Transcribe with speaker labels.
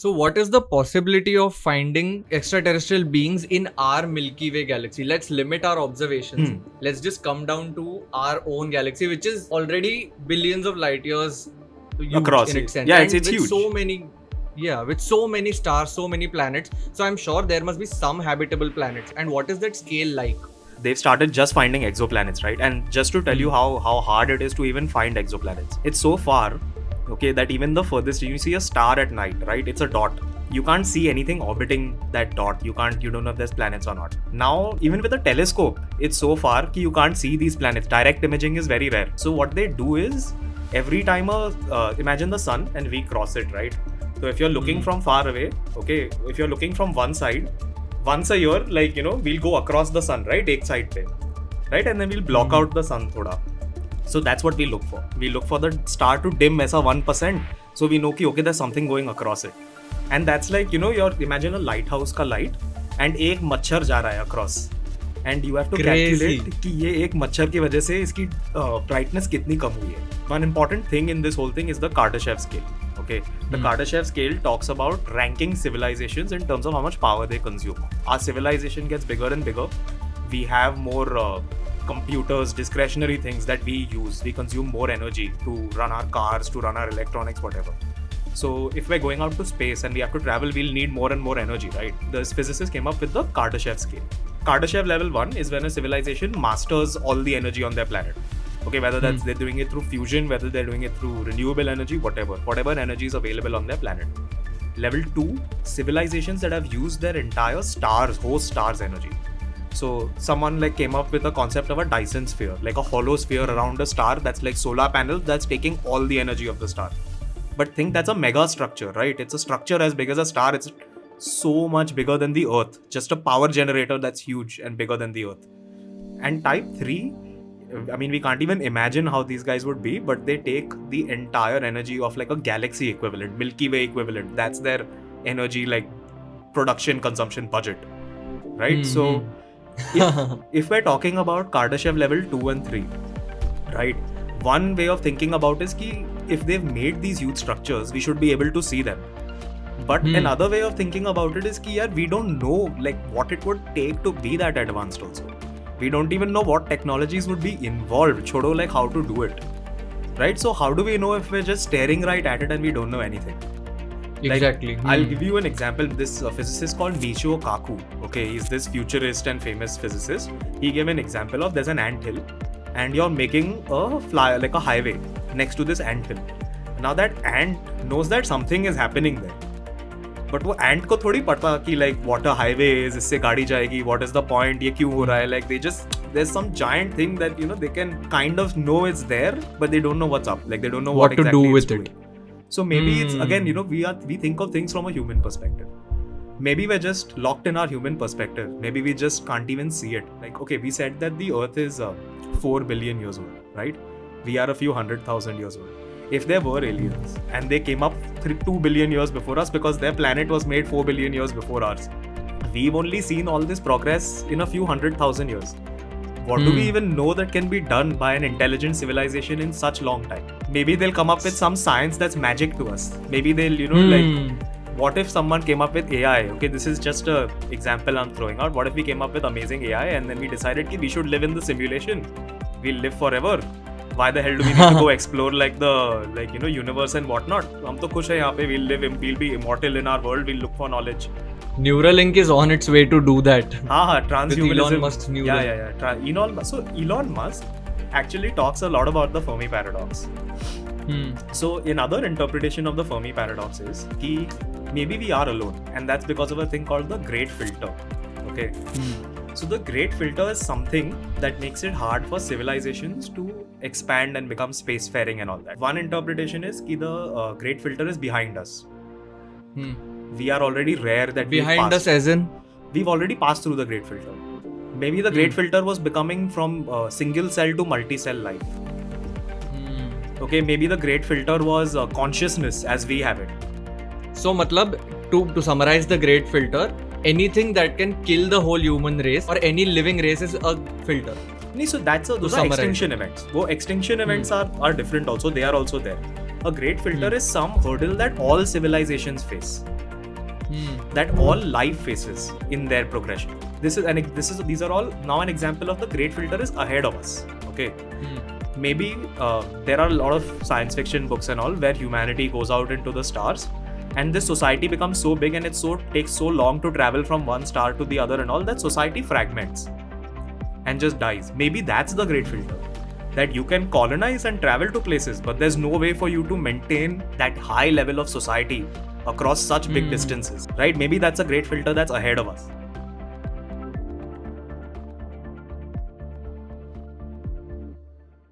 Speaker 1: So, what is the possibility of finding extraterrestrial beings in our Milky Way galaxy? Let's limit our observations. Let's just come down to our own galaxy, which is already billions of light years huge
Speaker 2: Across
Speaker 1: in
Speaker 2: it.
Speaker 1: its sense.
Speaker 2: Yeah,
Speaker 1: and
Speaker 2: it's
Speaker 1: with
Speaker 2: huge.
Speaker 1: with so many stars, so many planets. So, I'm sure there must be some habitable planets. And what is that scale like?
Speaker 2: They've started just finding exoplanets, right? And just to tell you how hard it is to even find exoplanets, it's so far, okay, that even the furthest, you see a star at night, right? It's a dot. You can't see anything orbiting that dot. You don't know if there's planets or not. Now, even with a telescope, it's so far that you can't see these planets. Direct imaging is very rare. So what they do is, every time imagine the sun and we cross it, right? So if you're looking from far away, okay, if you're looking from one side, once a year, like, we'll go across the sun, right? Ek side pe, right? And then we'll block out the sun thoda. So that's what we look for. We look for the star to dim aisa 1%. So we know ki, okay, there's something going across it. And that's like, imagine a lighthouse ka light and ek machhar ja raha hai across. And you have to calculate कि ये एक मच्छर की वजह से इसकी brightness कितनी कम हुई है. One important thing in this whole thing is the Kardashev scale. Okay, the Kardashev scale talks about ranking civilizations in terms of how much power they consume. Our civilization gets bigger and bigger. We have more computers, discretionary things that we use. We consume more energy to run our cars, to run our electronics, whatever. So if we're going out to space and we have to travel, we'll need more and more energy, right? The physicists came up with the Kardashev scale. Kardashev level 1 is when a civilization masters all the energy on their planet. Okay, whether that's they're doing it through fusion, whether they're doing it through renewable energy, whatever energy is available on their planet. Level 2, civilizations that have used their entire host stars energy. So someone like came up with a concept of a Dyson sphere, like a hollow sphere around a star that's like solar panels that's taking all the energy of the star. But think that's a mega structure, right? It's a structure as big as a star. It's so much bigger than the Earth. Just a power generator that's huge and bigger than the Earth. And type 3, I mean, we can't even imagine how these guys would be, but they take the entire energy of like a galaxy equivalent, Milky Way equivalent. That's their energy, like production consumption budget, right? So if we're talking about Kardashev level 2 and 3, right? One way of thinking about is ki if they've made these huge structures, we should be able to see them. But another way of thinking about it is ki we don't know like what it would take to be that advanced also. We don't even know what technologies would be involved, chodo like how to do it, right? So how do we know if we're just staring right at it and we don't know anything?
Speaker 1: Exactly.
Speaker 2: Like, I'll give you an example. This physicist called Michio Kaku, okay, he's this futurist and famous physicist. He gave an example of there's an anthill and you're making a highway next to this anthill. Now that ant knows that something is happening there. But वो ant को थोड़ी पता कि like what a highway is, इससे गाड़ी जाएगी, what is the point, ये क्यों हो रहा है, like there's some giant thing that they can kind of know it's there, but they don't know what's up, like they don't know what exactly
Speaker 1: to do with
Speaker 2: it's doing. So maybe it's again, we think of things from a human perspective. Maybe we're just locked in our human perspective. Maybe we just can't even see it. Like, okay, we said that the Earth is 4 billion years old, right? We are a few 100,000 years old. If there were aliens and they came up 2 billion years before us because their planet was made 4 billion years before ours, we've only seen all this progress in a few 100,000 years. What do we even know that can be done by an intelligent civilization in such long time? Maybe they'll come up with some science that's magic to us. Maybe they'll, like, what if someone came up with AI? Okay, this is just an example I'm throwing out. What if we came up with amazing AI and then we decided that we should live in the simulation? We'll live forever. Why the hell do we need to go explore universe and whatnot? हम तो खुश हैं यहाँ पे. We'll be immortal in our world. We'll look for knowledge.
Speaker 1: Neuralink is on its way to do that.
Speaker 2: Transhumanism.
Speaker 1: With Elon Musk's Neuralink.
Speaker 2: So Elon Musk actually talks a lot about the Fermi paradox. So another interpretation of the Fermi paradox is that maybe we are alone, and that's because of a thing called the Great Filter. Okay. So the Great Filter is something that makes it hard for civilizations to expand and become spacefaring and all that. One interpretation is that the Great Filter is behind us. We are already rare that
Speaker 1: behind us as in?
Speaker 2: We've already passed through the Great Filter. Maybe the Great Filter was becoming from single cell to multi-cell life. Okay, maybe the Great Filter was consciousness as we have it. So,
Speaker 1: to summarize the Great Filter, anything that can kill the whole human race or any living race is a filter.
Speaker 2: So those are extinction events. Extinction events are different also. They are also there. A Great Filter is some hurdle that all civilizations face. that all life faces in their progression. These are all now an example of the great filter is ahead of us. Okay, maybe there are a lot of science fiction books and all where humanity goes out into the stars, and this society becomes so big and it takes so long to travel from one star to the other and all that society fragments and just dies. Maybe that's the great filter, that you can colonize and travel to places, but there's no way for you to maintain that high level of society across such big distances, right? Maybe that's a great filter that's ahead of us.